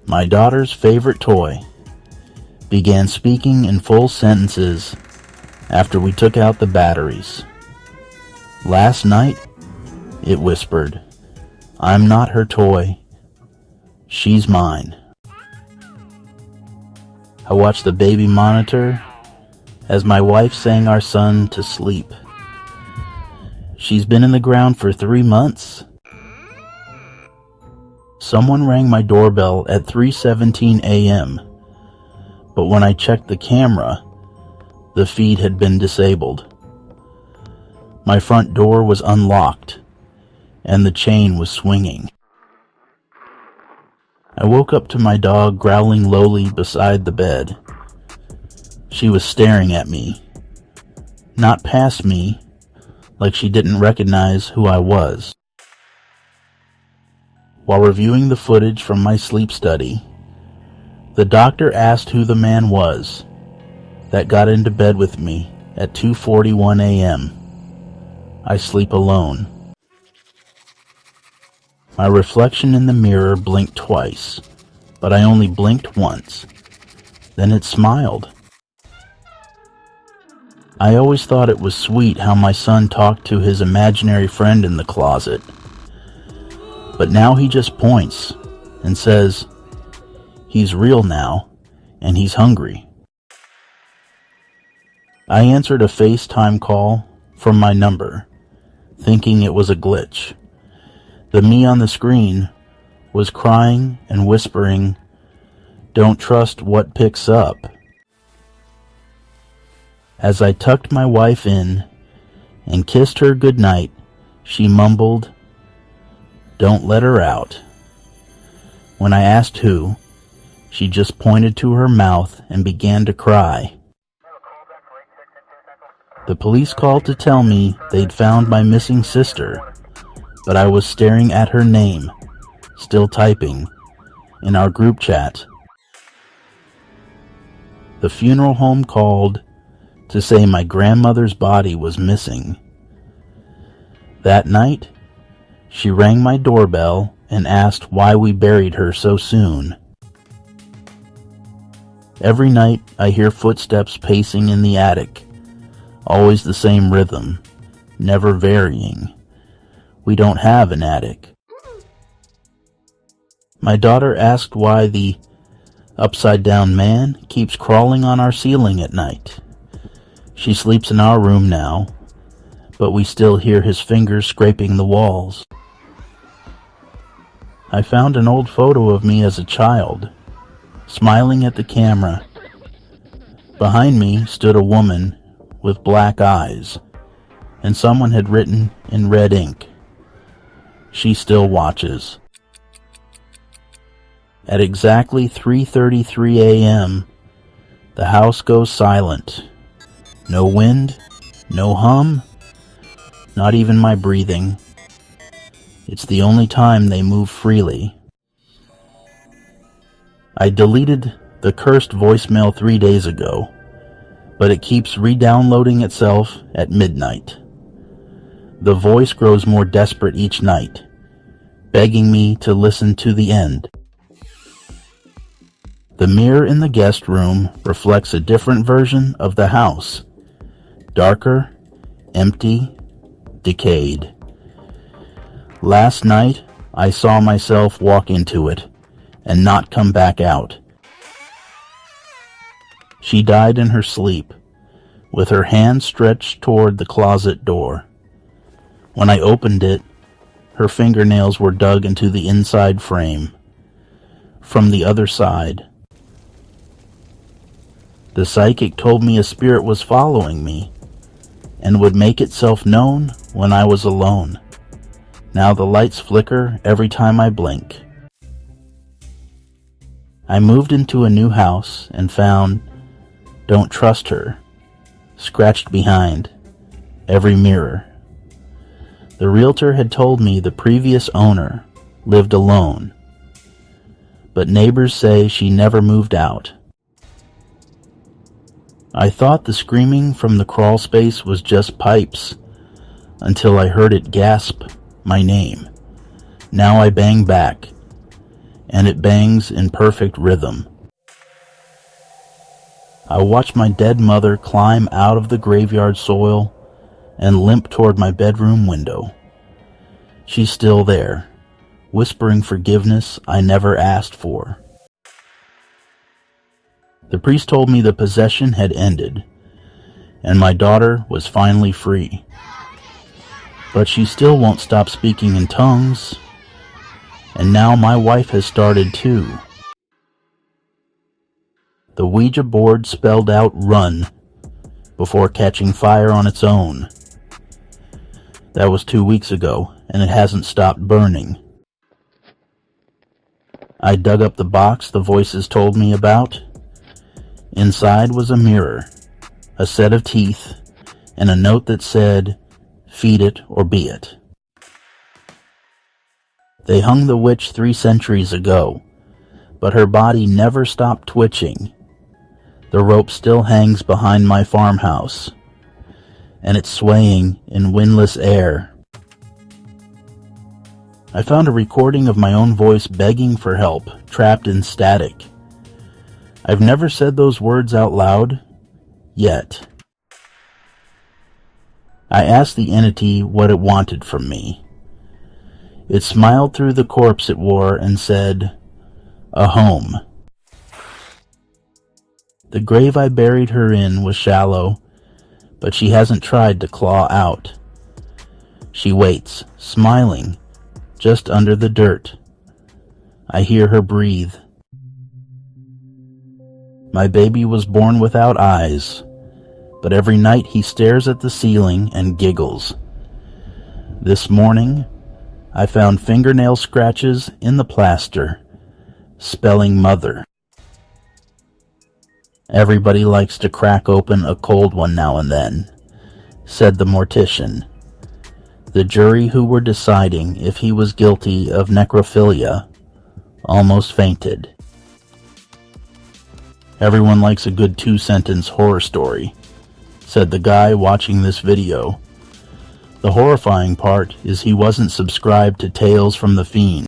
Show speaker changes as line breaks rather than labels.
My daughter's favorite toy began speaking in full sentences after we took out the batteries. Last night, it whispered, "I'm not her toy. She's mine." I watched the baby monitor as my wife sang our son to sleep. She's been in the ground for 3 months. Someone rang my doorbell at 3:17 a.m., but when I checked the camera, the feed had been disabled. My front door was unlocked, and the chain was swinging. I woke up to my dog growling lowly beside the bed. She was staring at me, not past me, like she didn't recognize who I was. While reviewing the footage from my sleep study, the doctor asked who the man was that got into bed with me at 2:41 a.m. I sleep alone. My reflection in the mirror blinked twice, but I only blinked once. Then it smiled. I always thought it was sweet how my son talked to his imaginary friend in the closet. But now he just points and says, he's real now, and he's hungry. I answered a FaceTime call from my number, thinking it was a glitch. The me on the screen was crying and whispering, "Don't trust what picks up." As I tucked my wife in and kissed her goodnight, she mumbled, "Don't let her out." When I asked who, she just pointed to her mouth and began to cry. The police called to tell me they'd found my missing sister, but I was staring at her name, still typing, in our group chat. The funeral home called to say my grandmother's body was missing. That night, she rang my doorbell and asked why we buried her so soon. Every night I hear footsteps pacing in the attic, always the same rhythm, never varying. We don't have an attic. My daughter asked why the upside-down man keeps crawling on our ceiling at night. She sleeps in our room now, but we still hear his fingers scraping the walls. I found an old photo of me as a child, smiling at the camera. Behind me stood a woman with black eyes, and someone had written in red ink, "She still watches." At exactly 3:33 a.m., the house goes silent. No wind, no hum, not even my breathing. It's the only time they move freely. I deleted the cursed voicemail 3 days ago, but it keeps re-downloading itself at midnight. The voice grows more desperate each night, begging me to listen to the end. The mirror in the guest room reflects a different version of the house. Darker, empty, decayed. Last night, I saw myself walk into it and not come back out. She died in her sleep, with her hand stretched toward the closet door. When I opened it, her fingernails were dug into the inside frame. From the other side, the psychic told me a spirit was following me and would make itself known when I was alone. Now the lights flicker every time I blink. I moved into a new house and found "Don't trust her" scratched behind every mirror. The realtor had told me the previous owner lived alone, but neighbors say she never moved out. I thought the screaming from the crawl space was just pipes, until I heard it gasp my name. Now I bang back, and it bangs in perfect rhythm. I watch my dead mother climb out of the graveyard soil and limp toward my bedroom window. She's still there, whispering forgiveness I never asked for. The priest told me the possession had ended, and my daughter was finally free. But she still won't stop speaking in tongues, and now my wife has started too. The Ouija board spelled out "run" before catching fire on its own. That was 2 weeks ago, and it hasn't stopped burning. I dug up the box the voices told me about. Inside was a mirror, a set of teeth, and a note that said, "Feed it or be it." They hung the witch 3 centuries ago, but her body never stopped twitching. The rope still hangs behind my farmhouse, and it's swaying in windless air. I found a recording of my own voice begging for help, trapped in static. I've never said those words out loud, yet. I asked the entity what it wanted from me. It smiled through the corpse it wore and said, "A home." The grave I buried her in was shallow, but she hasn't tried to claw out. She waits, smiling, just under the dirt. I hear her breathe. My baby was born without eyes, but every night he stares at the ceiling and giggles. This morning, I found fingernail scratches in the plaster, spelling mother. "Everybody likes to crack open a cold one now and then," said the mortician. The jury who were deciding if he was guilty of necrophilia almost fainted. "Everyone likes a good 2-sentence horror story," said the guy watching this video. The horrifying part is he wasn't subscribed to Tales from the Fiend.